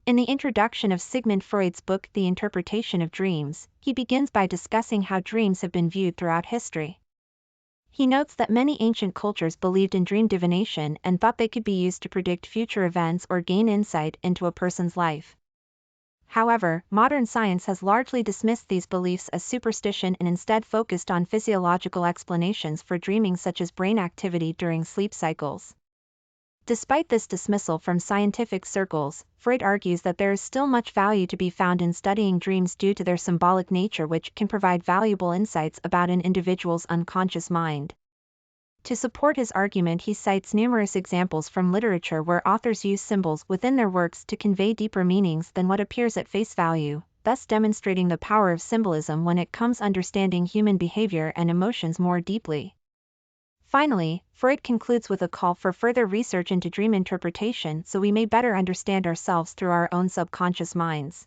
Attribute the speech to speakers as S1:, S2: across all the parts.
S1: In the introduction of Sigmund Freud's book The Interpretation of Dreams, he begins by discussing how dreams have been viewed throughout history. He notes that many ancient cultures believed in dream divination and thought they could be used to predict future events or gain insight into a person's life. However, modern science has largely dismissed these beliefs as superstition and instead focused on physiological explanations for dreaming, such as brain activity during sleep cycles. Despite this dismissal from scientific circles, Freud argues that there is still much value to be found in studying dreams due to their symbolic nature, which can provide valuable insights about an individual's unconscious mind. To support his argument, he cites numerous examples from literature where authors use symbols within their works to convey deeper meanings than what appears at face value, thus demonstrating the power of symbolism when it comes to understanding human behavior and emotions more deeply. Finally, Freud concludes with a call for further research into dream interpretation so we may better understand ourselves through our own subconscious minds.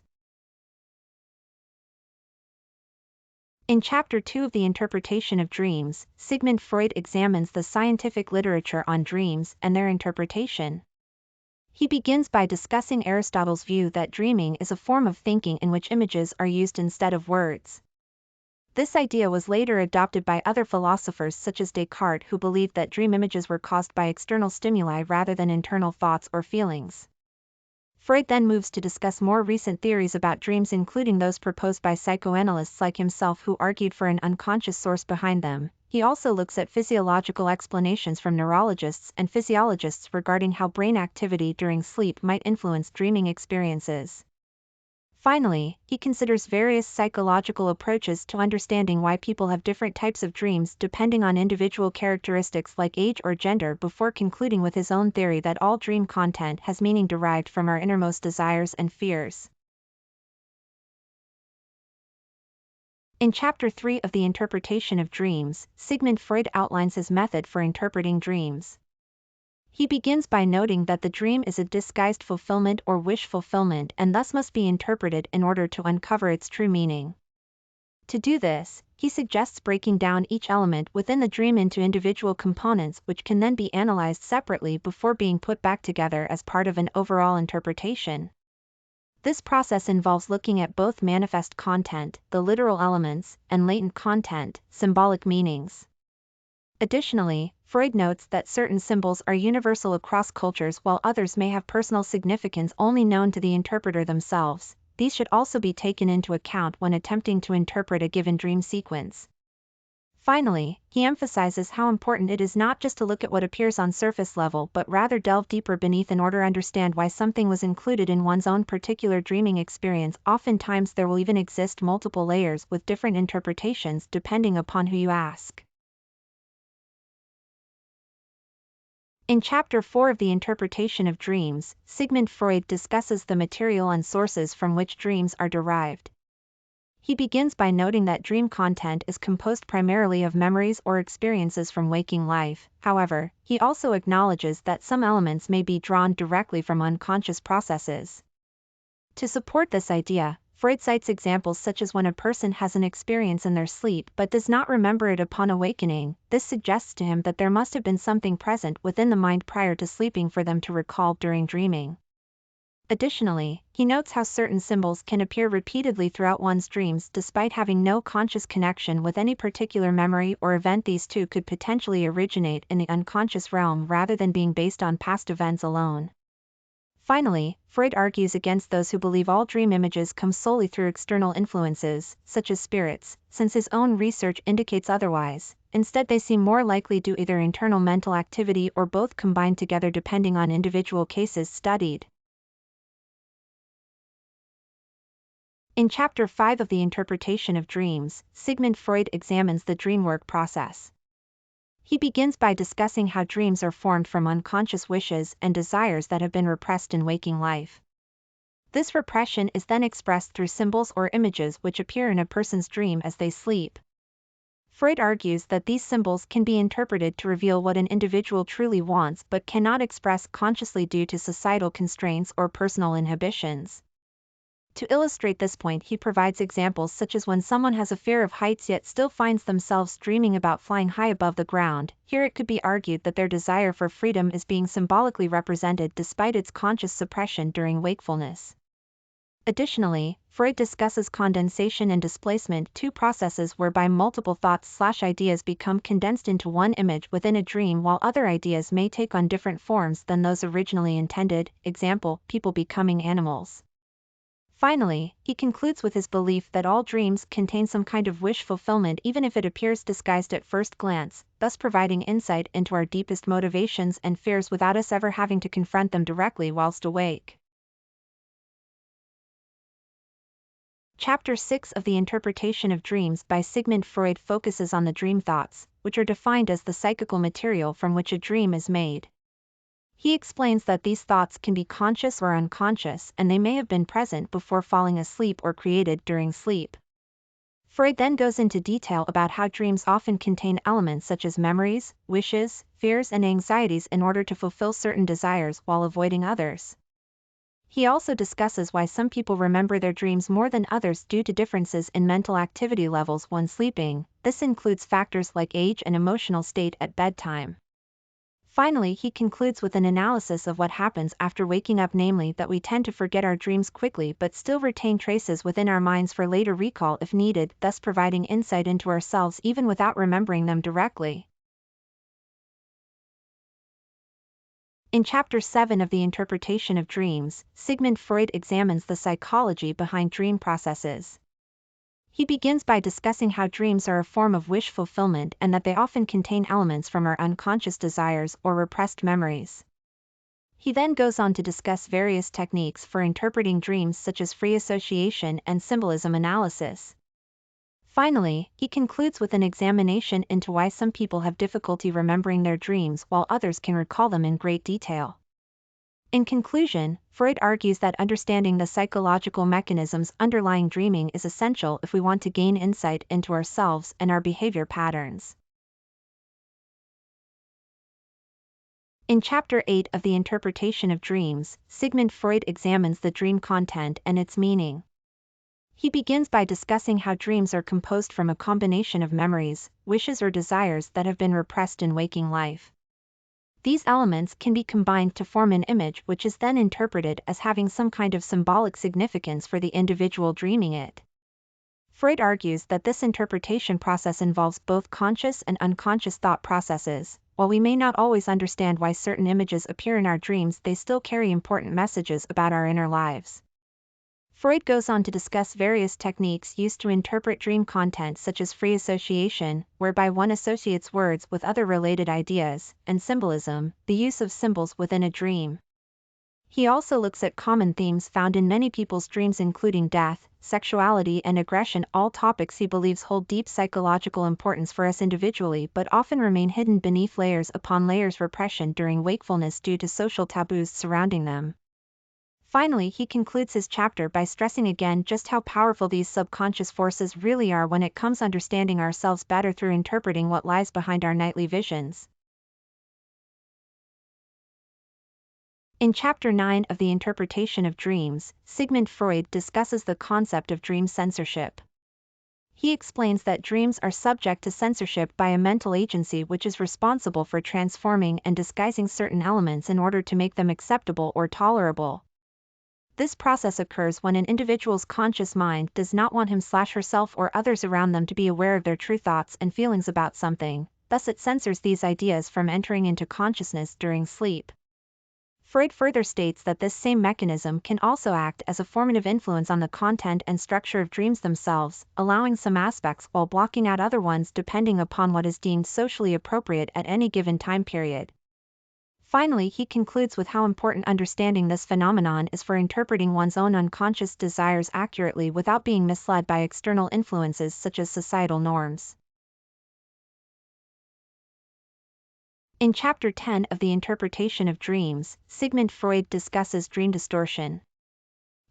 S1: In Chapter 2 of The Interpretation of Dreams, Sigmund Freud examines the scientific literature on dreams and their interpretation. He begins by discussing Aristotle's view that dreaming is a form of thinking in which images are used instead of words. This idea was later adopted by other philosophers such as Descartes, who believed that dream images were caused by external stimuli rather than internal thoughts or feelings. Freud then moves to discuss more recent theories about dreams, including those proposed by psychoanalysts like himself who argued for an unconscious source behind them. He also looks at physiological explanations from neurologists and physiologists regarding how brain activity during sleep might influence dreaming experiences. Finally, he considers various psychological approaches to understanding why people have different types of dreams depending on individual characteristics like age or gender, before concluding with his own theory that all dream content has meaning derived from our innermost desires and fears. In Chapter 3 of The Interpretation of Dreams, Sigmund Freud outlines his method for interpreting dreams. He begins by noting that the dream is a disguised fulfillment or wish fulfillment and thus must be interpreted in order to uncover its true meaning. To do this, he suggests breaking down each element within the dream into individual components, which can then be analyzed separately before being put back together as part of an overall interpretation. This process involves looking at both manifest content, the literal elements, and latent content, symbolic meanings. Additionally, Freud notes that certain symbols are universal across cultures while others may have personal significance only known to the interpreter themselves. These should also be taken into account when attempting to interpret a given dream sequence. Finally, he emphasizes how important it is not just to look at what appears on surface level but rather delve deeper beneath in order to understand why something was included in one's own particular dreaming experience. Oftentimes there will even exist multiple layers with different interpretations depending upon who you ask. In Chapter 4 of The Interpretation of Dreams, Sigmund Freud discusses the material and sources from which dreams are derived. He begins by noting that dream content is composed primarily of memories or experiences from waking life. However, he also acknowledges that some elements may be drawn directly from unconscious processes. To support this idea, Freud cites examples such as when a person has an experience in their sleep but does not remember it upon awakening. This suggests to him that there must have been something present within the mind prior to sleeping for them to recall during dreaming. Additionally, he notes how certain symbols can appear repeatedly throughout one's dreams despite having no conscious connection with any particular memory or event. These too could potentially originate in the unconscious realm rather than being based on past events alone. Finally, Freud argues against those who believe all dream images come solely through external influences, such as spirits, since his own research indicates otherwise. Instead, they seem more likely due to either internal mental activity or both combined together depending on individual cases studied. In Chapter 5 of The Interpretation of Dreams, Sigmund Freud examines the dream work process. He begins by discussing how dreams are formed from unconscious wishes and desires that have been repressed in waking life. This repression is then expressed through symbols or images which appear in a person's dream as they sleep. Freud argues that these symbols can be interpreted to reveal what an individual truly wants but cannot express consciously due to societal constraints or personal inhibitions. To illustrate this point, he provides examples such as when someone has a fear of heights yet still finds themselves dreaming about flying high above the ground. Here it could be argued that their desire for freedom is being symbolically represented despite its conscious suppression during wakefulness. Additionally, Freud discusses condensation and displacement, two processes whereby multiple thoughts/ideas become condensed into one image within a dream, while other ideas may take on different forms than those originally intended, example, people becoming animals. Finally, he concludes with his belief that all dreams contain some kind of wish fulfillment, even if it appears disguised at first glance, thus providing insight into our deepest motivations and fears without us ever having to confront them directly whilst awake. Chapter 6 of The Interpretation of Dreams by Sigmund Freud focuses on the dream thoughts, which are defined as the psychical material from which a dream is made. He explains that these thoughts can be conscious or unconscious, and they may have been present before falling asleep or created during sleep. Freud then goes into detail about how dreams often contain elements such as memories, wishes, fears, and anxieties in order to fulfill certain desires while avoiding others. He also discusses why some people remember their dreams more than others due to differences in mental activity levels when sleeping. This includes factors like age and emotional state at bedtime. Finally, he concludes with an analysis of what happens after waking up, namely that we tend to forget our dreams quickly but still retain traces within our minds for later recall if needed, thus providing insight into ourselves even without remembering them directly. In Chapter 7 of The Interpretation of Dreams, Sigmund Freud examines the psychology behind dream processes. He begins by discussing how dreams are a form of wish fulfillment and that they often contain elements from our unconscious desires or repressed memories. He then goes on to discuss various techniques for interpreting dreams such as free association and symbolism analysis. Finally, he concludes with an examination into why some people have difficulty remembering their dreams while others can recall them in great detail. In conclusion, Freud argues that understanding the psychological mechanisms underlying dreaming is essential if we want to gain insight into ourselves and our behavior patterns. In Chapter 8 of The Interpretation of Dreams, Sigmund Freud examines the dream content and its meaning. He begins by discussing how dreams are composed from a combination of memories, wishes or desires that have been repressed in waking life. These elements can be combined to form an image which is then interpreted as having some kind of symbolic significance for the individual dreaming it. Freud argues that this interpretation process involves both conscious and unconscious thought processes. While we may not always understand why certain images appear in our dreams, they still carry important messages about our inner lives. Freud goes on to discuss various techniques used to interpret dream content such as free association, whereby one associates words with other related ideas, and symbolism, the use of symbols within a dream. He also looks at common themes found in many people's dreams including death, sexuality and aggression, all topics he believes hold deep psychological importance for us individually but often remain hidden beneath layers upon layers repression during wakefulness due to social taboos surrounding them. Finally, he concludes his chapter by stressing again just how powerful these subconscious forces really are when it comes to understanding ourselves better through interpreting what lies behind our nightly visions. In Chapter 9 of The Interpretation of Dreams, Sigmund Freud discusses the concept of dream censorship. He explains that dreams are subject to censorship by a mental agency which is responsible for transforming and disguising certain elements in order to make them acceptable or tolerable. This process occurs when an individual's conscious mind does not want him/herself or others around them to be aware of their true thoughts and feelings about something, thus it censors these ideas from entering into consciousness during sleep. Freud further states that this same mechanism can also act as a formative influence on the content and structure of dreams themselves, allowing some aspects while blocking out other ones depending upon what is deemed socially appropriate at any given time period. Finally, he concludes with how important understanding this phenomenon is for interpreting one's own unconscious desires accurately without being misled by external influences such as societal norms. In Chapter 10 of The Interpretation of Dreams, Sigmund Freud discusses dream distortion.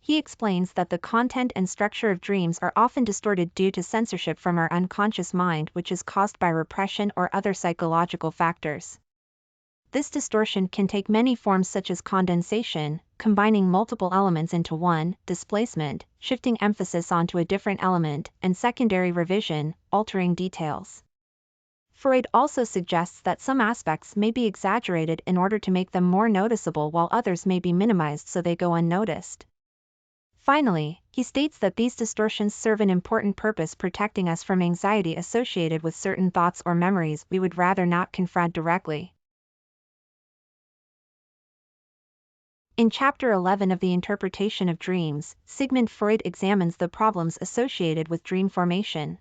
S1: He explains that the content and structure of dreams are often distorted due to censorship from our unconscious mind, which is caused by repression or other psychological factors. This distortion can take many forms such as condensation, combining multiple elements into one, displacement, shifting emphasis onto a different element, and secondary revision, altering details. Freud also suggests that some aspects may be exaggerated in order to make them more noticeable while others may be minimized so they go unnoticed. Finally, he states that these distortions serve an important purpose, protecting us from anxiety associated with certain thoughts or memories we would rather not confront directly. In Chapter 11 of The Interpretation of Dreams, Sigmund Freud examines the problems associated with dream formation.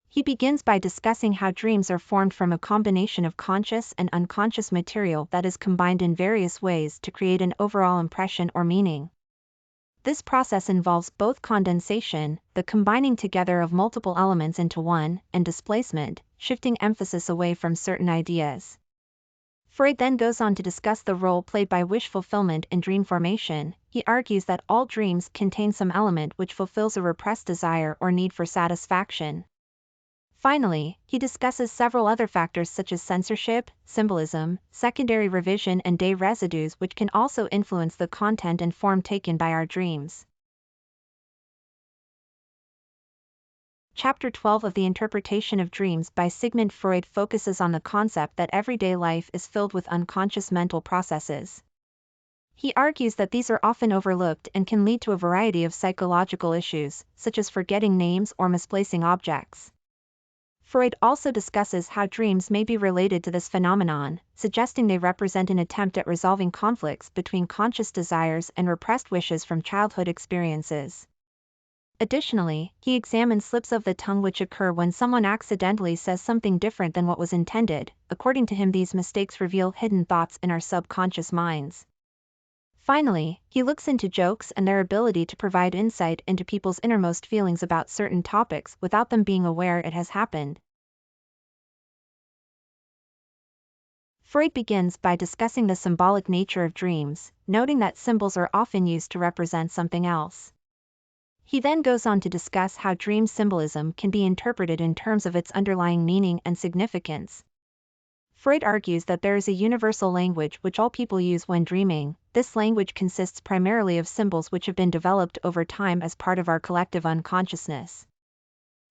S1: He begins by discussing how dreams are formed from a combination of conscious and unconscious material that is combined in various ways to create an overall impression or meaning. This process involves both condensation, the combining together of multiple elements into one, and displacement, shifting emphasis away from certain ideas. Freud then goes on to discuss the role played by wish fulfillment in dream formation. He argues that all dreams contain some element which fulfills a repressed desire or need for satisfaction. Finally, he discusses several other factors such as censorship, symbolism, secondary revision, and day residues, which can also influence the content and form taken by our dreams. Chapter 12 of The Interpretation of Dreams by Sigmund Freud focuses on the concept that everyday life is filled with unconscious mental processes. He argues that these are often overlooked and can lead to a variety of psychological issues, such as forgetting names or misplacing objects. Freud also discusses how dreams may be related to this phenomenon, suggesting they represent an attempt at resolving conflicts between conscious desires and repressed wishes from childhood experiences. Additionally, he examines slips of the tongue which occur when someone accidentally says something different than what was intended. According to him, these mistakes reveal hidden thoughts in our subconscious minds. Finally, he looks into jokes and their ability to provide insight into people's innermost feelings about certain topics without them being aware it has happened. Freud begins by discussing the symbolic nature of dreams, noting that symbols are often used to represent something else. He then goes on to discuss how dream symbolism can be interpreted in terms of its underlying meaning and significance. Freud argues that there is a universal language which all people use when dreaming. This language consists primarily of symbols which have been developed over time as part of our collective unconsciousness.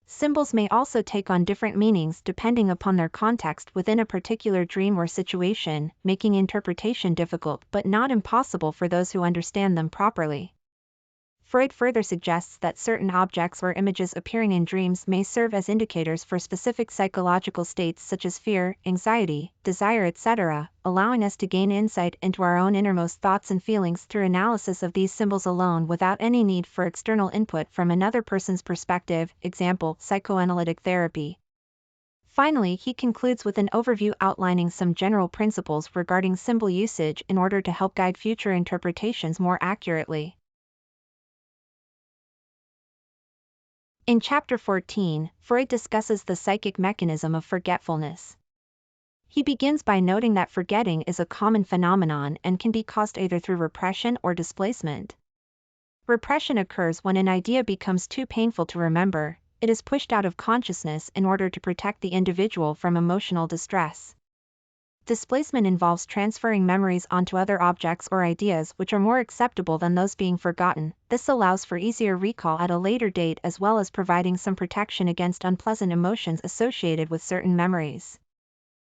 S1: Symbols may also take on different meanings depending upon their context within a particular dream or situation, making interpretation difficult but not impossible for those who understand them properly. Freud further suggests that certain objects or images appearing in dreams may serve as indicators for specific psychological states such as fear, anxiety, desire, etc., allowing us to gain insight into our own innermost thoughts and feelings through analysis of these symbols alone without any need for external input from another person's perspective, example, psychoanalytic therapy. Finally, he concludes with an overview outlining some general principles regarding symbol usage in order to help guide future interpretations more accurately. In Chapter 14, Freud discusses the psychic mechanism of forgetfulness. He begins by noting that forgetting is a common phenomenon and can be caused either through repression or displacement. Repression occurs when an idea becomes too painful to remember. It is pushed out of consciousness in order to protect the individual from emotional distress. Displacement involves transferring memories onto other objects or ideas which are more acceptable than those being forgotten. This allows for easier recall at a later date as well as providing some protection against unpleasant emotions associated with certain memories.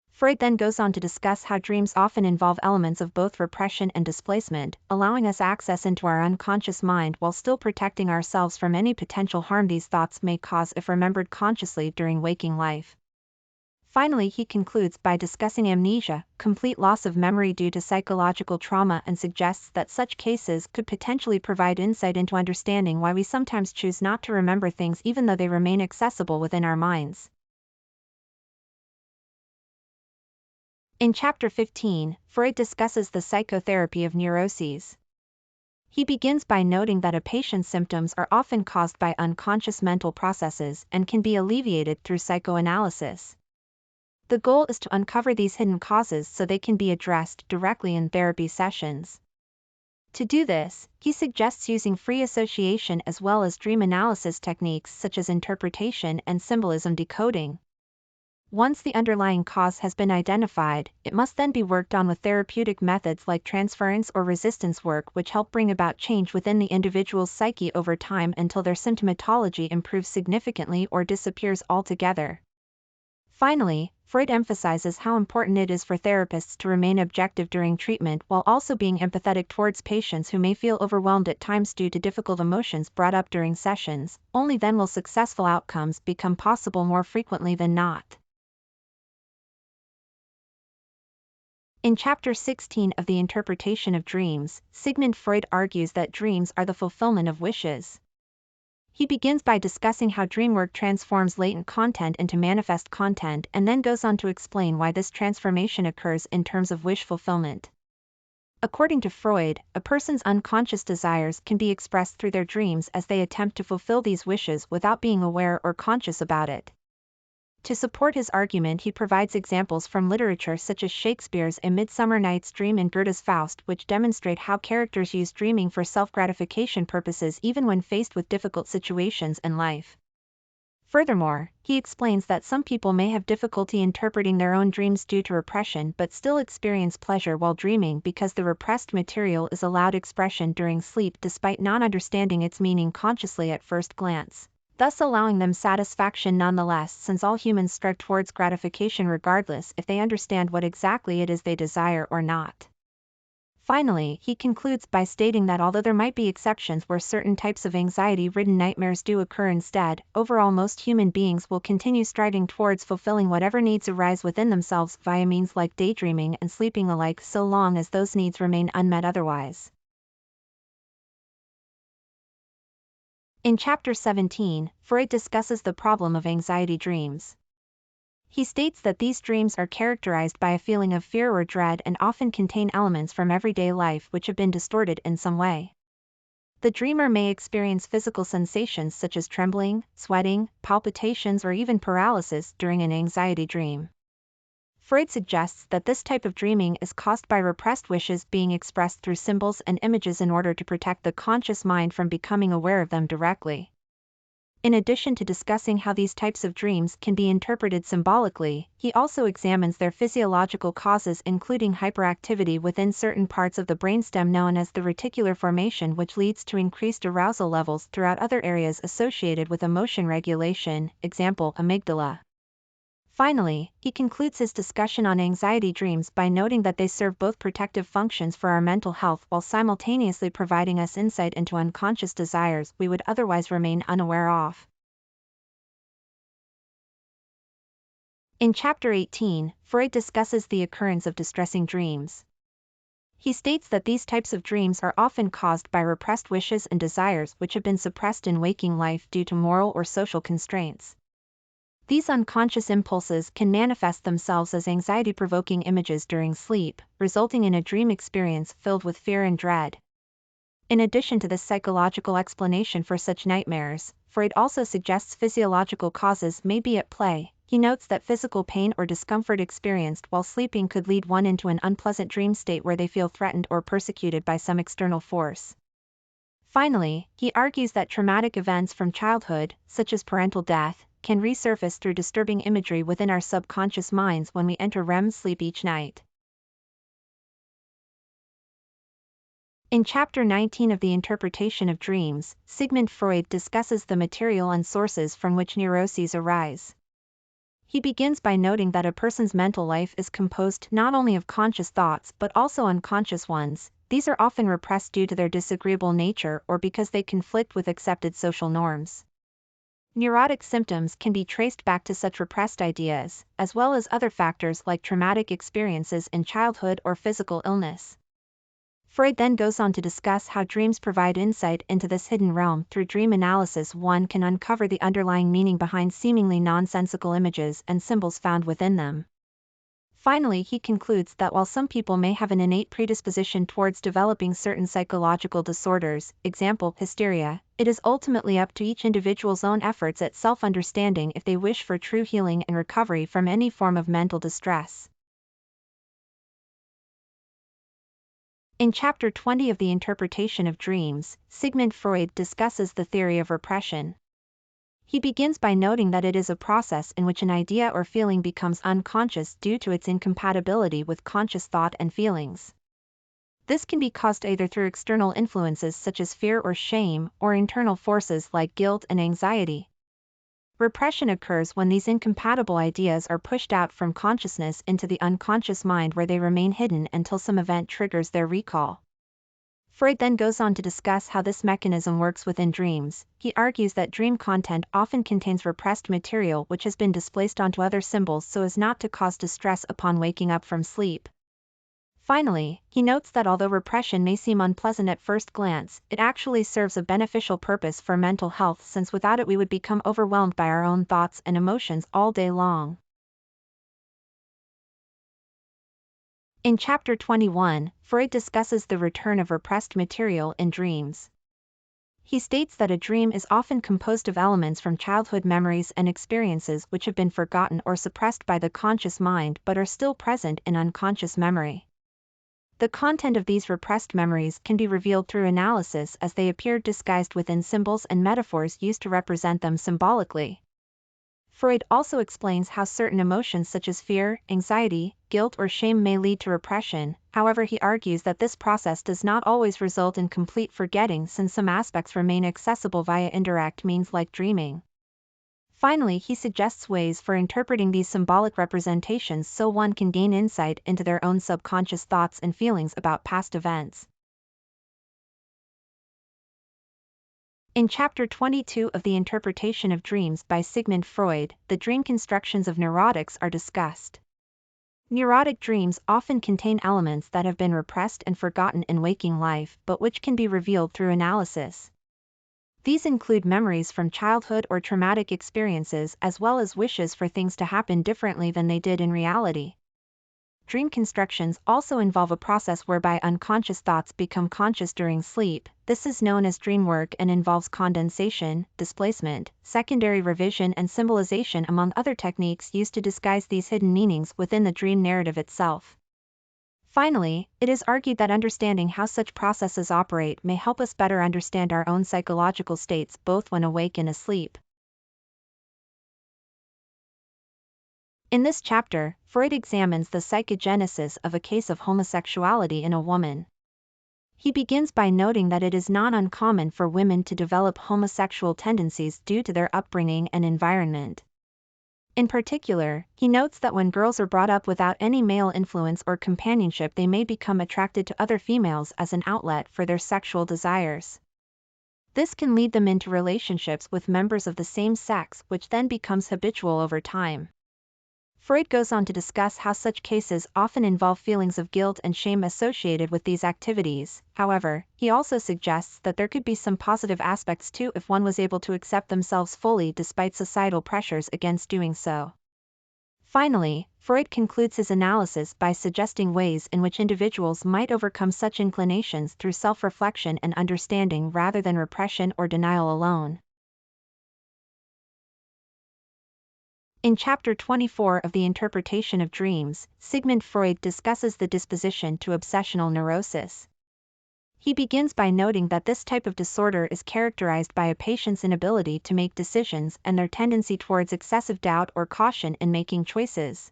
S1: Freud then goes on to discuss how dreams often involve elements of both repression and displacement, allowing us access into our unconscious mind while still protecting ourselves from any potential harm these thoughts may cause if remembered consciously during waking life. Finally, he concludes by discussing amnesia, complete loss of memory due to psychological trauma, and suggests that such cases could potentially provide insight into understanding why we sometimes choose not to remember things even though they remain accessible within our minds. In Chapter 15, Freud discusses the psychotherapy of neuroses. He begins by noting that a patient's symptoms are often caused by unconscious mental processes and can be alleviated through psychoanalysis. The goal is to uncover these hidden causes so they can be addressed directly in therapy sessions. To do this, he suggests using free association as well as dream analysis techniques such as interpretation and symbolism decoding. Once the underlying cause has been identified, it must then be worked on with therapeutic methods like transference or resistance work, which help bring about change within the individual's psyche over time until their symptomatology improves significantly or disappears altogether. Finally, Freud emphasizes how important it is for therapists to remain objective during treatment while also being empathetic towards patients who may feel overwhelmed at times due to difficult emotions brought up during sessions. Only then will successful outcomes become possible more frequently than not. In Chapter 16 of The Interpretation of Dreams, Sigmund Freud argues that dreams are the fulfillment of wishes. He begins by discussing how dream work transforms latent content into manifest content and then goes on to explain why this transformation occurs in terms of wish fulfillment. According to Freud, a person's unconscious desires can be expressed through their dreams as they attempt to fulfill these wishes without being aware or conscious about it. To support his argument, he provides examples from literature such as Shakespeare's A Midsummer Night's Dream and Goethe's Faust, which demonstrate how characters use dreaming for self-gratification purposes even when faced with difficult situations in life. Furthermore, he explains that some people may have difficulty interpreting their own dreams due to repression but still experience pleasure while dreaming because the repressed material is allowed expression during sleep despite not understanding its meaning consciously at first glance, thus allowing them satisfaction nonetheless, since all humans strive towards gratification regardless if they understand what exactly it is they desire or not. Finally, he concludes by stating that although there might be exceptions where certain types of anxiety-ridden nightmares do occur instead, overall most human beings will continue striving towards fulfilling whatever needs arise within themselves via means like daydreaming and sleeping alike, so long as those needs remain unmet otherwise. In Chapter 17, Freud discusses the problem of anxiety dreams. He states that these dreams are characterized by a feeling of fear or dread and often contain elements from everyday life which have been distorted in some way. The dreamer may experience physical sensations such as trembling, sweating, palpitations, or even paralysis during an anxiety dream. Freud suggests that this type of dreaming is caused by repressed wishes being expressed through symbols and images in order to protect the conscious mind from becoming aware of them directly. In addition to discussing how these types of dreams can be interpreted symbolically, he also examines their physiological causes, including hyperactivity within certain parts of the brainstem known as the reticular formation, which leads to increased arousal levels throughout other areas associated with emotion regulation, example amygdala. Finally, he concludes his discussion on anxiety dreams by noting that they serve both protective functions for our mental health while simultaneously providing us insight into unconscious desires we would otherwise remain unaware of. In Chapter 18, Freud discusses the occurrence of distressing dreams. He states that these types of dreams are often caused by repressed wishes and desires which have been suppressed in waking life due to moral or social constraints. These unconscious impulses can manifest themselves as anxiety-provoking images during sleep, resulting in a dream experience filled with fear and dread. In addition to this psychological explanation for such nightmares, Freud also suggests physiological causes may be at play. He notes that physical pain or discomfort experienced while sleeping could lead one into an unpleasant dream state where they feel threatened or persecuted by some external force. Finally, he argues that traumatic events from childhood, such as parental death, can resurface through disturbing imagery within our subconscious minds when we enter REM sleep each night. In Chapter 19 of The Interpretation of Dreams, Sigmund Freud discusses the material and sources from which neuroses arise. He begins by noting that a person's mental life is composed not only of conscious thoughts but also unconscious ones. These are often repressed due to their disagreeable nature or because they conflict with accepted social norms. Neurotic symptoms can be traced back to such repressed ideas, as well as other factors like traumatic experiences in childhood or physical illness. Freud then goes on to discuss how dreams provide insight into this hidden realm. Through dream analysis, one can uncover the underlying meaning behind seemingly nonsensical images and symbols found within them. Finally, he concludes that while some people may have an innate predisposition towards developing certain psychological disorders, example hysteria, it is ultimately up to each individual's own efforts at self-understanding if they wish for true healing and recovery from any form of mental distress. In Chapter 20 of The Interpretation of Dreams, Sigmund Freud discusses the theory of repression. He begins by noting that it is a process in which an idea or feeling becomes unconscious due to its incompatibility with conscious thought and feelings. This can be caused either through external influences such as fear or shame, or internal forces like guilt and anxiety. Repression occurs when these incompatible ideas are pushed out from consciousness into the unconscious mind, where they remain hidden until some event triggers their recall. Freud then goes on to discuss how this mechanism works within dreams. He argues that dream content often contains repressed material which has been displaced onto other symbols so as not to cause distress upon waking up from sleep. Finally, he notes that although repression may seem unpleasant at first glance, it actually serves a beneficial purpose for mental health, since without it we would become overwhelmed by our own thoughts and emotions all day long. In Chapter 21, Freud discusses the return of repressed material in dreams. He states that a dream is often composed of elements from childhood memories and experiences which have been forgotten or suppressed by the conscious mind but are still present in unconscious memory. The content of these repressed memories can be revealed through analysis, as they appear disguised within symbols and metaphors used to represent them symbolically. Freud also explains how certain emotions such as fear, anxiety, guilt or shame may lead to repression. However, he argues that this process does not always result in complete forgetting, since some aspects remain accessible via indirect means like dreaming. Finally, he suggests ways for interpreting these symbolic representations so one can gain insight into their own subconscious thoughts and feelings about past events. In Chapter 22 of The Interpretation of Dreams by Sigmund Freud, the dream constructions of neurotics are discussed. Neurotic dreams often contain elements that have been repressed and forgotten in waking life, but which can be revealed through analysis. These include memories from childhood or traumatic experiences, as well as wishes for things to happen differently than they did in reality. Dream constructions also involve a process whereby unconscious thoughts become conscious during sleep. This is known as dream work and involves condensation, displacement, secondary revision and symbolization, among other techniques used to disguise these hidden meanings within the dream narrative itself. Finally, it is argued that understanding how such processes operate may help us better understand our own psychological states both when awake and asleep. In this chapter, Freud examines the psychogenesis of a case of homosexuality in a woman. He begins by noting that it is not uncommon for women to develop homosexual tendencies due to their upbringing and environment. In particular, he notes that when girls are brought up without any male influence or companionship, they may become attracted to other females as an outlet for their sexual desires. This can lead them into relationships with members of the same sex, which then becomes habitual over time. Freud goes on to discuss how such cases often involve feelings of guilt and shame associated with these activities. However, he also suggests that there could be some positive aspects too if one was able to accept themselves fully despite societal pressures against doing so. Finally, Freud concludes his analysis by suggesting ways in which individuals might overcome such inclinations through self-reflection and understanding rather than repression or denial alone. In Chapter 24 of The Interpretation of Dreams, Sigmund Freud discusses the disposition to obsessional neurosis. He begins by noting that this type of disorder is characterized by a patient's inability to make decisions and their tendency towards excessive doubt or caution in making choices.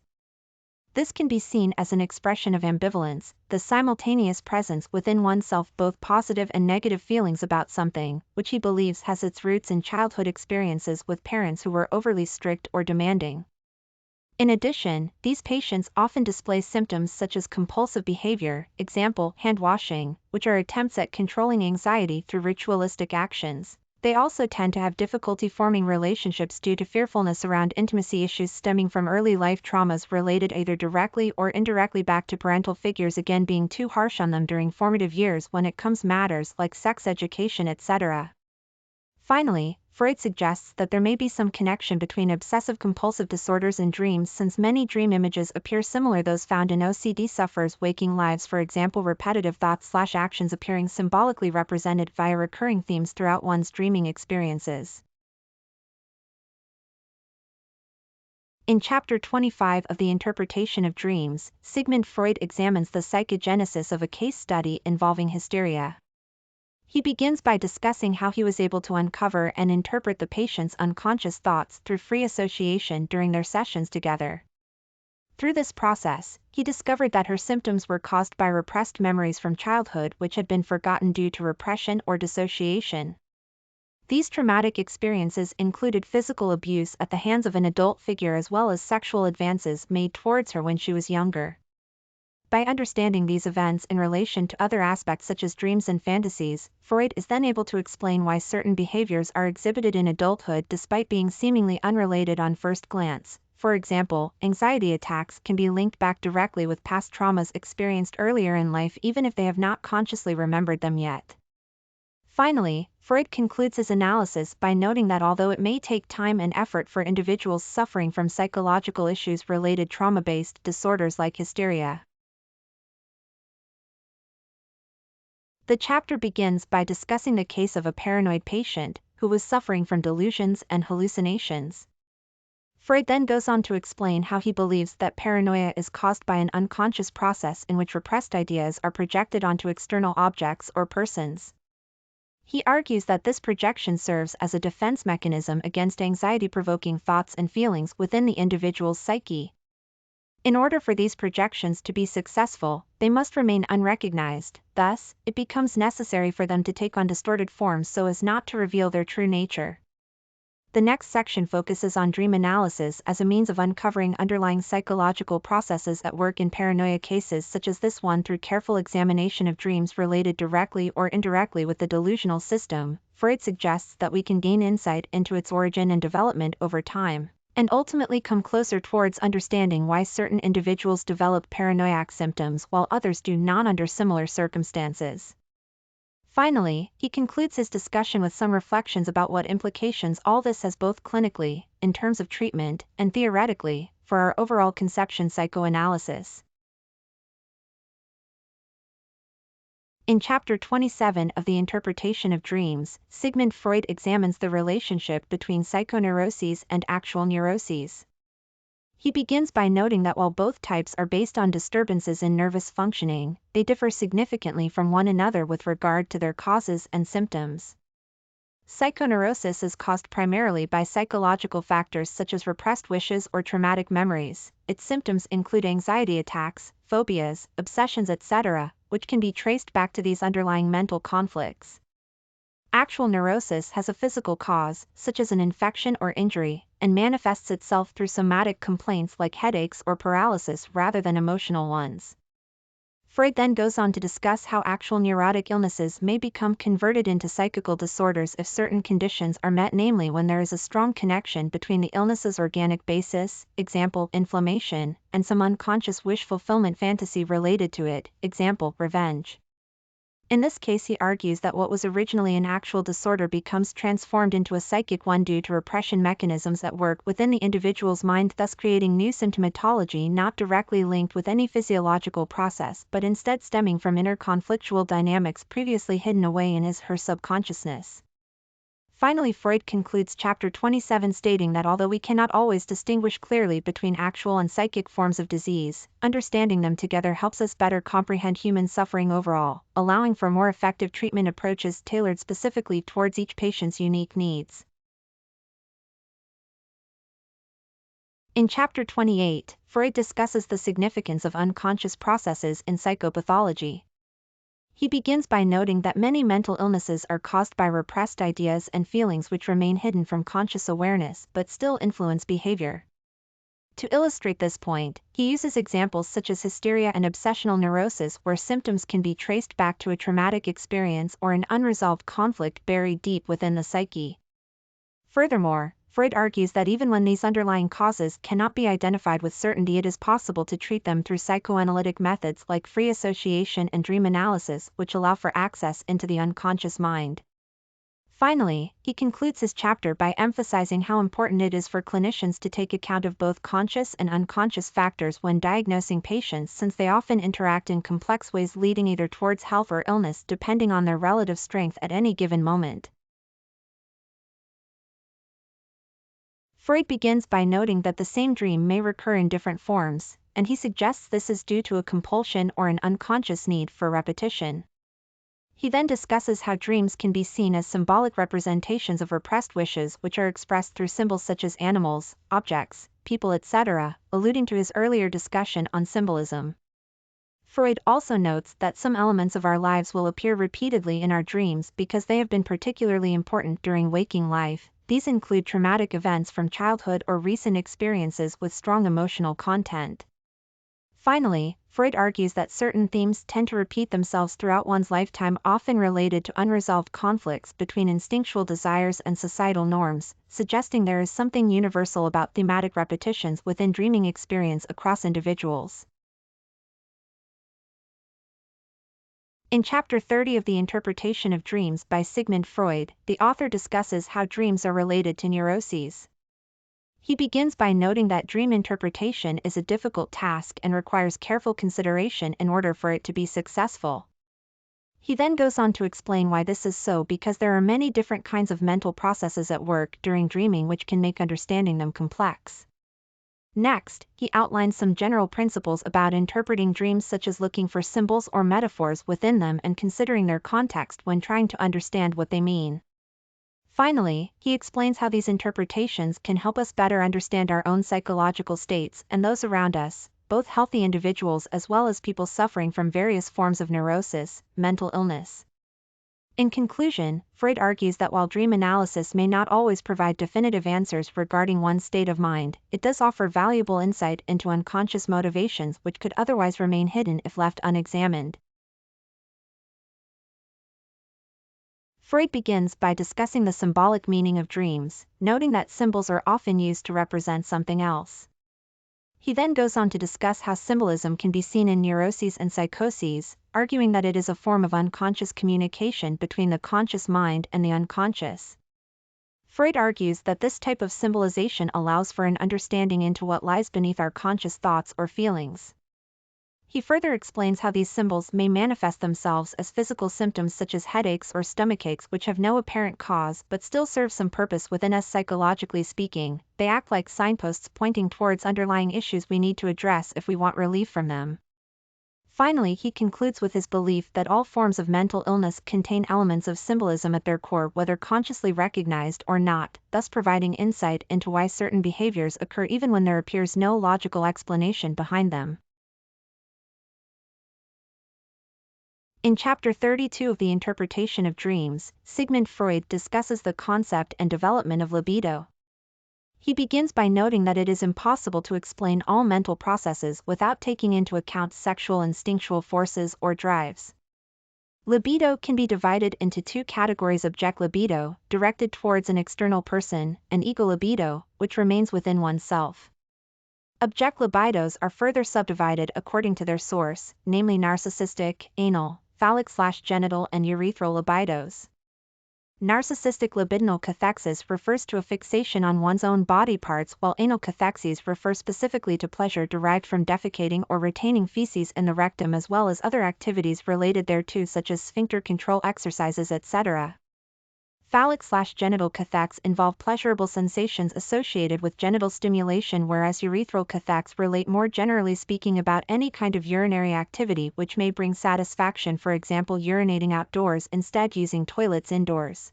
S1: This can be seen as an expression of ambivalence, the simultaneous presence within oneself both positive and negative feelings about something, which he believes has its roots in childhood experiences with parents who were overly strict or demanding. In addition, these patients often display symptoms such as compulsive behavior, example, hand washing, which are attempts at controlling anxiety through ritualistic actions. They also tend to have difficulty forming relationships due to fearfulness around intimacy issues stemming from early life traumas related either directly or indirectly back to parental figures again being too harsh on them during formative years when it comes matters like sex education, etc. Finally, Freud suggests that there may be some connection between obsessive-compulsive disorders and dreams, since many dream images appear similar to those found in OCD sufferers' waking lives, for example repetitive thoughts/actions appearing symbolically represented via recurring themes throughout one's dreaming experiences. In Chapter 25 of The Interpretation of Dreams, Sigmund Freud examines the psychogenesis of a case study involving hysteria. He begins by discussing how he was able to uncover and interpret the patient's unconscious thoughts through free association during their sessions together. Through this process, he discovered that her symptoms were caused by repressed memories from childhood which had been forgotten due to repression or dissociation. These traumatic experiences included physical abuse at the hands of an adult figure as well as sexual advances made towards her when she was younger. By understanding these events in relation to other aspects such as dreams and fantasies, Freud is then able to explain why certain behaviors are exhibited in adulthood despite being seemingly unrelated on first glance. For example, anxiety attacks can be linked back directly with past traumas experienced earlier in life even if they have not consciously remembered them yet. Finally, Freud concludes his analysis by noting that although it may take time and effort for individuals suffering from psychological issues related trauma-based disorders like hysteria, the chapter begins by discussing the case of a paranoid patient who was suffering from delusions and hallucinations. Freud then goes on to explain how he believes that paranoia is caused by an unconscious process in which repressed ideas are projected onto external objects or persons. He argues that this projection serves as a defense mechanism against anxiety-provoking thoughts and feelings within the individual's psyche. In order for these projections to be successful, they must remain unrecognized, thus, it becomes necessary for them to take on distorted forms so as not to reveal their true nature. The next section focuses on dream analysis as a means of uncovering underlying psychological processes at work in paranoia cases such as this one. Through careful examination of dreams related directly or indirectly with the delusional system, Freud suggests that we can gain insight into its origin and development over time, and ultimately come closer towards understanding why certain individuals develop paranoiac symptoms while others do not under similar circumstances. Finally, he concludes his discussion with some reflections about what implications all this has both clinically, in terms of treatment, and theoretically, for our overall conception psychoanalysis. In Chapter 27 of The Interpretation of Dreams, Sigmund Freud examines the relationship between psychoneuroses and actual neuroses. He begins by noting that while both types are based on disturbances in nervous functioning, they differ significantly from one another with regard to their causes and symptoms. Psychoneurosis is caused primarily by psychological factors such as repressed wishes or traumatic memories. Its symptoms include anxiety attacks, phobias, obsessions, etc., which can be traced back to these underlying mental conflicts. Actual neurosis has a physical cause, such as an infection or injury, and manifests itself through somatic complaints like headaches or paralysis rather than emotional ones. Freud then goes on to discuss how actual neurotic illnesses may become converted into psychical disorders if certain conditions are met, namely when there is a strong connection between the illness's organic basis, example, inflammation, and some unconscious wish fulfillment fantasy related to it, example, revenge. In this case, he argues that what was originally an actual disorder becomes transformed into a psychic one due to repression mechanisms at work within the individual's mind, thus creating new symptomatology not directly linked with any physiological process but instead stemming from inner conflictual dynamics previously hidden away in his/her subconsciousness. Finally, Freud concludes Chapter 27 stating that although we cannot always distinguish clearly between actual and psychic forms of disease, understanding them together helps us better comprehend human suffering overall, allowing for more effective treatment approaches tailored specifically towards each patient's unique needs. In Chapter 28, Freud discusses the significance of unconscious processes in psychopathology. He begins by noting that many mental illnesses are caused by repressed ideas and feelings which remain hidden from conscious awareness but still influence behavior. To illustrate this point, he uses examples such as hysteria and obsessional neurosis, where symptoms can be traced back to a traumatic experience or an unresolved conflict buried deep within the psyche. Furthermore, Freud argues that even when these underlying causes cannot be identified with certainty, it is possible to treat them through psychoanalytic methods like free association and dream analysis, which allow for access into the unconscious mind. Finally, he concludes his chapter by emphasizing how important it is for clinicians to take account of both conscious and unconscious factors when diagnosing patients, since they often interact in complex ways leading either towards health or illness depending on their relative strength at any given moment. Freud begins by noting that the same dream may recur in different forms, and he suggests this is due to a compulsion or an unconscious need for repetition. He then discusses how dreams can be seen as symbolic representations of repressed wishes which are expressed through symbols such as animals, objects, people, etc., alluding to his earlier discussion on symbolism. Freud also notes that some elements of our lives will appear repeatedly in our dreams because they have been particularly important during waking life. These include traumatic events from childhood or recent experiences with strong emotional content. Finally, Freud argues that certain themes tend to repeat themselves throughout one's lifetime, often related to unresolved conflicts between instinctual desires and societal norms, suggesting there is something universal about thematic repetitions within dreaming experience across individuals. In Chapter 30 of The Interpretation of Dreams by Sigmund Freud, the author discusses how dreams are related to neuroses. He begins by noting that dream interpretation is a difficult task and requires careful consideration in order for it to be successful. He then goes on to explain why this is so, because there are many different kinds of mental processes at work during dreaming which can make understanding them complex. Next, he outlines some general principles about interpreting dreams, such as looking for symbols or metaphors within them and considering their context when trying to understand what they mean. Finally, he explains how these interpretations can help us better understand our own psychological states and those around us, both healthy individuals as well as people suffering from various forms of neurosis, mental illness. In conclusion, Freud argues that while dream analysis may not always provide definitive answers regarding one's state of mind, it does offer valuable insight into unconscious motivations which could otherwise remain hidden if left unexamined. Freud begins by discussing the symbolic meaning of dreams, noting that symbols are often used to represent something else. He then goes on to discuss how symbolism can be seen in neuroses and psychoses, arguing that it is a form of unconscious communication between the conscious mind and the unconscious. Freud argues that this type of symbolization allows for an understanding into what lies beneath our conscious thoughts or feelings. He further explains how these symbols may manifest themselves as physical symptoms such as headaches or stomachaches, which have no apparent cause but still serve some purpose within us psychologically speaking. They act like signposts pointing towards underlying issues we need to address if we want relief from them. Finally, he concludes with his belief that all forms of mental illness contain elements of symbolism at their core, whether consciously recognized or not, thus providing insight into why certain behaviors occur even when there appears no logical explanation behind them. In Chapter 32 of The Interpretation of Dreams, Sigmund Freud discusses the concept and development of libido. He begins by noting that it is impossible to explain all mental processes without taking into account sexual instinctual forces or drives. Libido can be divided into two categories: object libido, directed towards an external person, and ego libido, which remains within oneself. Object libidos are further subdivided according to their source, namely narcissistic, anal, phallic/genital and urethral libidos. Narcissistic libidinal cathexis refers to a fixation on one's own body parts, while anal cathexis refer specifically to pleasure derived from defecating or retaining feces in the rectum, as well as other activities related thereto such as sphincter control exercises, etc. Phallic/genital cathexis involve pleasurable sensations associated with genital stimulation, whereas urethral cathexis relate more generally speaking about any kind of urinary activity which may bring satisfaction, for example urinating outdoors instead using toilets indoors.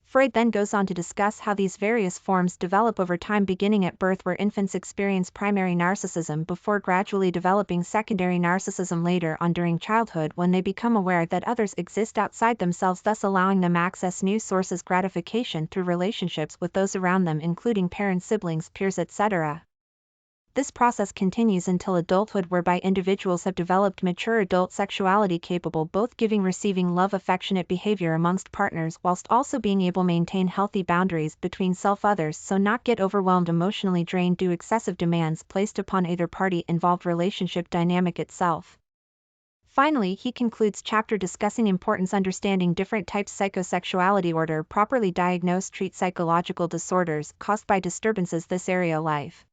S1: Freud then goes on to discuss how these various forms develop over time, beginning at birth where infants experience primary narcissism before gradually developing secondary narcissism later on during childhood when they become aware that others exist outside themselves, thus allowing them access new sources gratification through relationships with those around them including parents, siblings, peers, etc. This process continues until adulthood, whereby individuals have developed mature adult sexuality capable both giving receiving love affectionate behavior amongst partners whilst also being able to maintain healthy boundaries between self-others, so not get overwhelmed emotionally drained due excessive demands placed upon either party involved relationship dynamic itself. Finally, he concludes chapter discussing importance understanding different types psychosexuality order properly diagnose treat psychological disorders caused by disturbances this area life.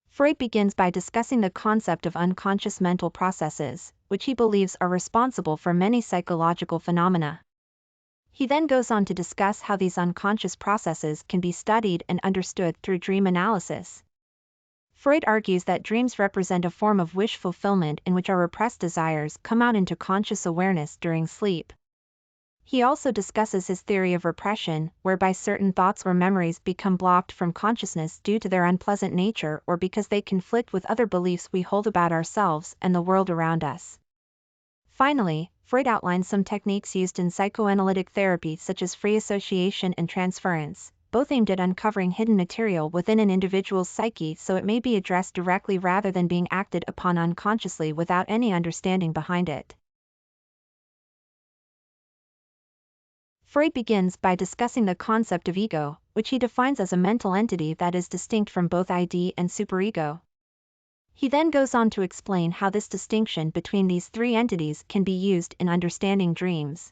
S1: Freud begins by discussing the concept of unconscious mental processes, which he believes are responsible for many psychological phenomena. He then goes on to discuss how these unconscious processes can be studied and understood through dream analysis. Freud argues that dreams represent a form of wish fulfillment in which our repressed desires come out into conscious awareness during sleep. He also discusses his theory of repression, whereby certain thoughts or memories become blocked from consciousness due to their unpleasant nature or because they conflict with other beliefs we hold about ourselves and the world around us. Finally, Freud outlines some techniques used in psychoanalytic therapy such as free association and transference, both aimed at uncovering hidden material within an individual's psyche so it may be addressed directly rather than being acted upon unconsciously without any understanding behind it. Freud begins by discussing the concept of ego, which he defines as a mental entity that is distinct from both id and superego. He then goes on to explain how this distinction between these three entities can be used in understanding dreams.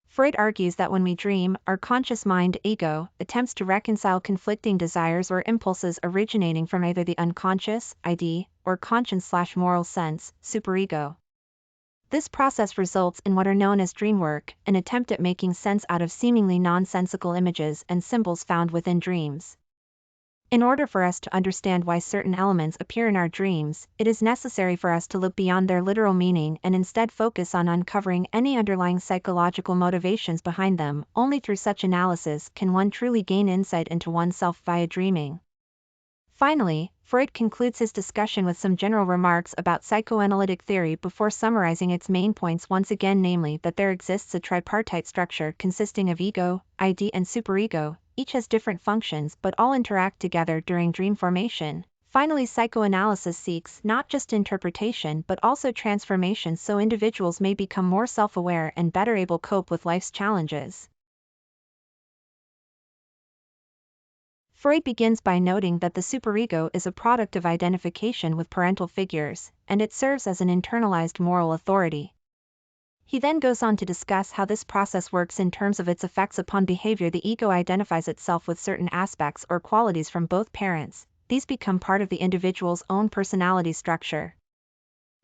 S1: Freud argues that when we dream, our conscious mind, ego, attempts to reconcile conflicting desires or impulses originating from either the unconscious, id, or conscious/moral sense, superego. This process results in what are known as dream work, an attempt at making sense out of seemingly nonsensical images and symbols found within dreams. In order for us to understand why certain elements appear in our dreams, it is necessary for us to look beyond their literal meaning and instead focus on uncovering any underlying psychological motivations behind them. Only through such analysis can one truly gain insight into oneself via dreaming. Finally, Freud concludes his discussion with some general remarks about psychoanalytic theory before summarizing its main points once again, namely that there exists a tripartite structure consisting of ego, id and superego, each has different functions but all interact together during dream formation. Finally, psychoanalysis seeks not just interpretation but also transformation so individuals may become more self-aware and better able to cope with life's challenges. Freud begins by noting that the superego is a product of identification with parental figures, and it serves as an internalized moral authority. He then goes on to discuss how this process works in terms of its effects upon behavior. The ego identifies itself with certain aspects or qualities from both parents. These become part of the individual's own personality structure.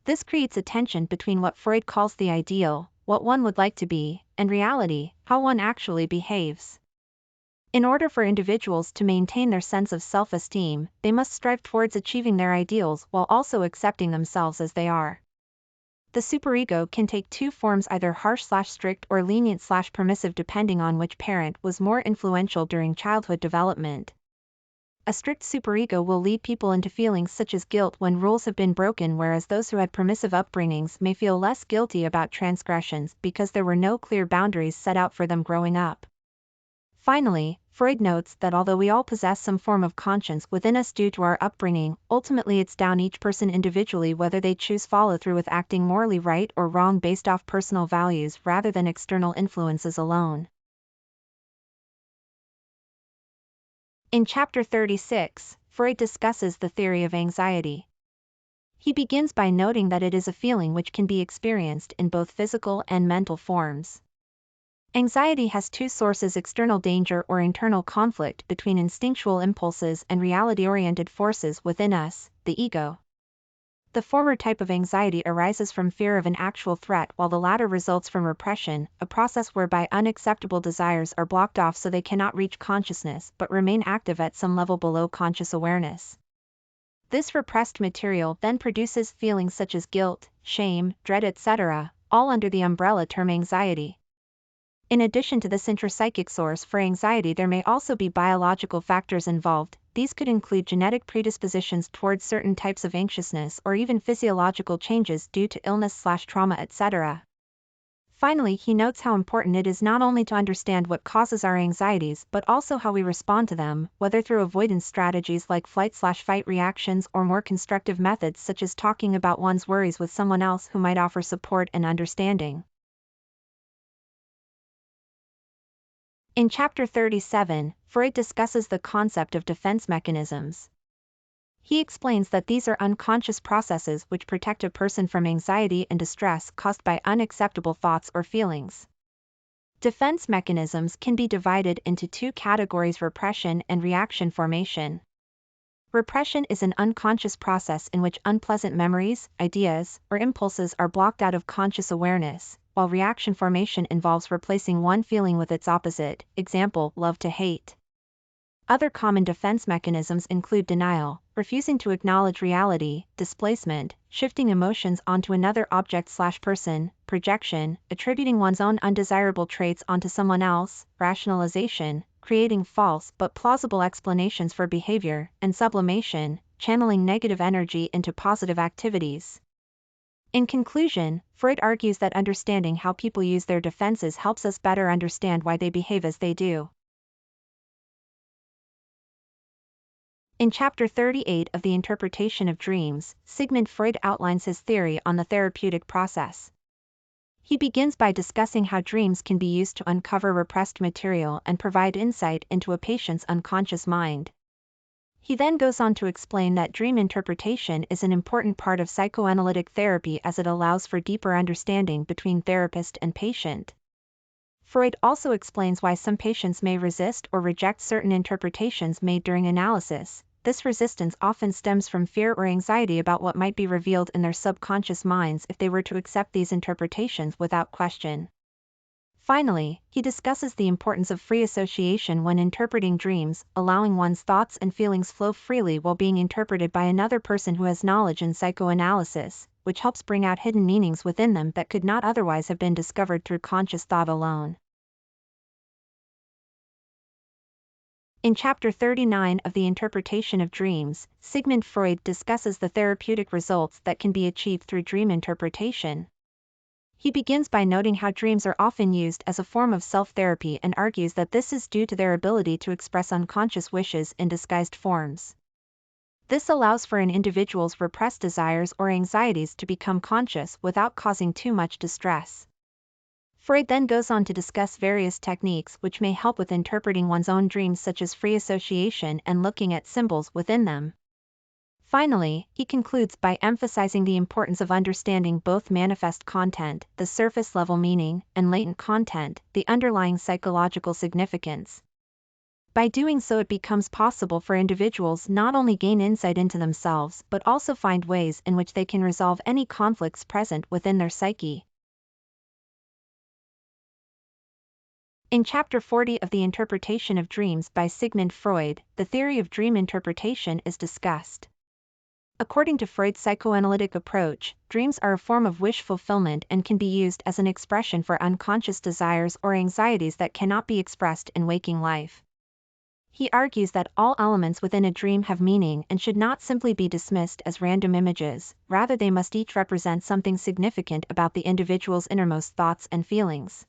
S1: This creates a tension between what Freud calls the ideal, what one would like to be, and reality, how one actually behaves. In order for individuals to maintain their sense of self-esteem, they must strive towards achieving their ideals while also accepting themselves as they are. The superego can take two forms, either harsh/strict or lenient/permissive, depending on which parent was more influential during childhood development. A strict superego will lead people into feelings such as guilt when rules have been broken, whereas those who had permissive upbringings may feel less guilty about transgressions because there were no clear boundaries set out for them growing up. Finally, Freud notes that although we all possess some form of conscience within us due to our upbringing, ultimately it's down each person individually whether they choose follow through with acting morally right or wrong based off personal values rather than external influences alone. In Chapter 36, Freud discusses the theory of anxiety. He begins by noting that it is a feeling which can be experienced in both physical and mental forms. Anxiety has two sources: external danger or internal conflict between instinctual impulses and reality-oriented forces within us, the ego. The former type of anxiety arises from fear of an actual threat, while the latter results from repression, a process whereby unacceptable desires are blocked off so they cannot reach consciousness but remain active at some level below conscious awareness. This repressed material then produces feelings such as guilt, shame, dread, etc., all under the umbrella term anxiety. In addition to this intrapsychic source for anxiety, there may also be biological factors involved. These could include genetic predispositions towards certain types of anxiousness or even physiological changes due to illness/trauma, etc. Finally, he notes how important it is not only to understand what causes our anxieties but also how we respond to them, whether through avoidance strategies like flight/fight reactions or more constructive methods such as talking about one's worries with someone else who might offer support and understanding. In Chapter 37, Freud discusses the concept of defense mechanisms. He explains that these are unconscious processes which protect a person from anxiety and distress caused by unacceptable thoughts or feelings. Defense mechanisms can be divided into two categories: repression and reaction formation. Repression is an unconscious process in which unpleasant memories, ideas, or impulses are blocked out of conscious awareness, while reaction formation involves replacing one feeling with its opposite, example, love to hate. Other common defense mechanisms include denial, refusing to acknowledge reality, displacement, shifting emotions onto another object/person, projection, attributing one's own undesirable traits onto someone else, rationalization, creating false but plausible explanations for behavior, and sublimation, channeling negative energy into positive activities. In conclusion, Freud argues that understanding how people use their defenses helps us better understand why they behave as they do. In Chapter 38 of The Interpretation of Dreams, Sigmund Freud outlines his theory on the therapeutic process. He begins by discussing how dreams can be used to uncover repressed material and provide insight into a patient's unconscious mind. He then goes on to explain that dream interpretation is an important part of psychoanalytic therapy as it allows for deeper understanding between therapist and patient. Freud also explains why some patients may resist or reject certain interpretations made during analysis. This resistance often stems from fear or anxiety about what might be revealed in their subconscious minds if they were to accept these interpretations without question. Finally, he discusses the importance of free association when interpreting dreams, allowing one's thoughts and feelings flow freely while being interpreted by another person who has knowledge in psychoanalysis, which helps bring out hidden meanings within them that could not otherwise have been discovered through conscious thought alone. In Chapter 39 of The Interpretation of Dreams, Sigmund Freud discusses the therapeutic results that can be achieved through dream interpretation. He begins by noting how dreams are often used as a form of self-therapy and argues that this is due to their ability to express unconscious wishes in disguised forms. This allows for an individual's repressed desires or anxieties to become conscious without causing too much distress. Freud then goes on to discuss various techniques which may help with interpreting one's own dreams, such as free association and looking at symbols within them. Finally, he concludes by emphasizing the importance of understanding both manifest content, the surface-level meaning, and latent content, the underlying psychological significance. By doing so, it becomes possible for individuals not only gain insight into themselves but also find ways in which they can resolve any conflicts present within their psyche. In Chapter 40 of The Interpretation of Dreams by Sigmund Freud, the theory of dream interpretation is discussed. According to Freud's psychoanalytic approach, dreams are a form of wish fulfillment and can be used as an expression for unconscious desires or anxieties that cannot be expressed in waking life. He argues that all elements within a dream have meaning and should not simply be dismissed as random images, rather they must each represent something significant about the individual's innermost thoughts and feelings.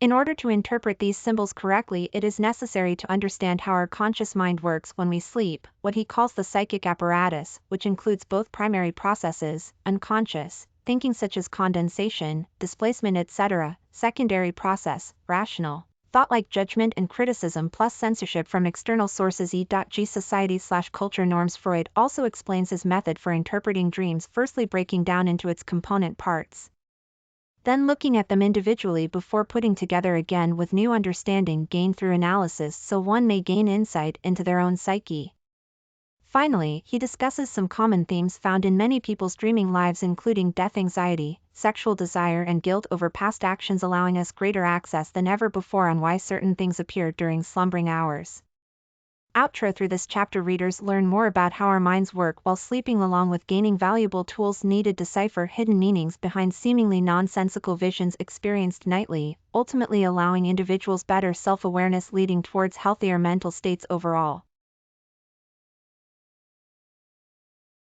S1: In order to interpret these symbols correctly, it is necessary to understand how our conscious mind works when we sleep, what he calls the psychic apparatus, which includes both primary processes, unconscious, thinking such as condensation, displacement etc., secondary process, rational, thought like judgment and criticism plus censorship from external sources e.g. society/culture norms. Freud also explains his method for interpreting dreams, firstly breaking down into its component parts, then looking at them individually before putting together again with new understanding gained through analysis so one may gain insight into their own psyche. Finally, he discusses some common themes found in many people's dreaming lives, including death anxiety, sexual desire and guilt over past actions, allowing us greater access than ever before on why certain things appear during slumbering hours. Outro. Through this chapter, readers learn more about how our minds work while sleeping, along with gaining valuable tools needed to decipher hidden meanings behind seemingly nonsensical visions experienced nightly, ultimately allowing individuals better self-awareness leading towards healthier mental states overall.